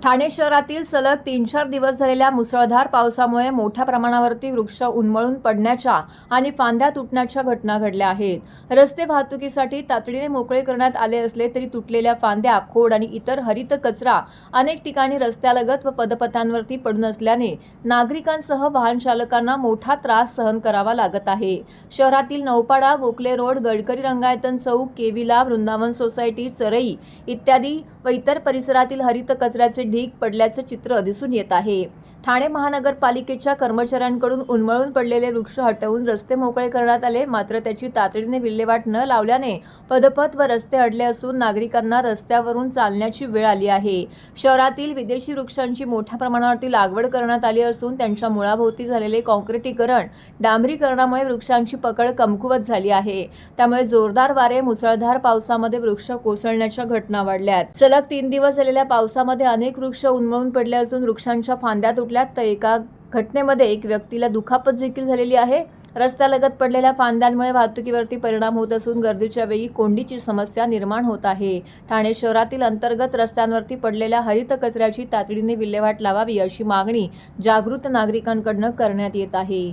ठाणे शहरातील सलग 3-4 दिवस झालेल्या मुसळधार पावसामुळे मोठ्या प्रमाणावरती वृक्ष उन्मळून पडण्याच्या आणि फांद्या तुटण्याच्या घटना घडल्या आहेत। रस्ते वाहतुकीसाठी तातडीने मोकळे करण्यात आले असले तरी तुटलेल्या फांद्या, खोड आणि इतर हरित कचरा अनेक ठिकाणी रस्त्यालगत व पदपथांवरती पडून असल्याने नागरिकांसह वाहन चालकांना मोठा त्रास सहन करावा लागत आहे। शहरातील नौपाडा, गोखले रोड, गडकरी रंगायतन चौक, केविला, वृंदावन सोसायटी, चरई इत्यादी व इतर परिसरातील हरित कचऱ्याचे ढीग पडल्याचे चित्र दिसून येत आहे। ठाणे महानगरपालिकेच्या कर्मचाऱ्यांकडून उन्मळून पडलेले वृक्ष हटवून रस्ते मोकळे करण्यात आले, मात्र त्याची तातडीने विल्हेवाट न लावल्याने पदपथ व रस्ते अडले असून नागरिकांना रस्त्यावरून चालण्याची वेळ आली आहे। शहरातील विदेशी वृक्षांची मोठ्या प्रमाणावरती लागवड करण्यात आली असून त्यांच्या मुळाभोवती झालेले काँक्रिटीकरण, डांबरीकरणामुळे वृक्षांची पकड कमकुवत झाली आहे। त्यामुळे जोरदार वारे, मुसळधार पावसामध्ये वृक्ष कोसळण्याच्या घटना वाढल्यात। सलग 3 दिवस झालेल्या पावसामध्ये अनेक वृक्ष उन्मळून पडले असून वृक्षांच्या फांद्या तुटल्यात, तर एका घटनेमध्ये एक व्यक्तीला दुखापत देखील झालेली आहे। रस्त्यालगत पडलेल्या फांद्यांमुळे वाहतुकीवरती परिणाम होत असून गर्दीच्या वेळी कोंडीची समस्या निर्माण होत आहे। ठाणे शहरातील अंतर्गत रस्त्यांवरती पडलेल्या हरित कचऱ्याची तातडीने विल्हेवाट लावावी अशी मागणी जागृत नागरिकांकडून करण्यात येत आहे।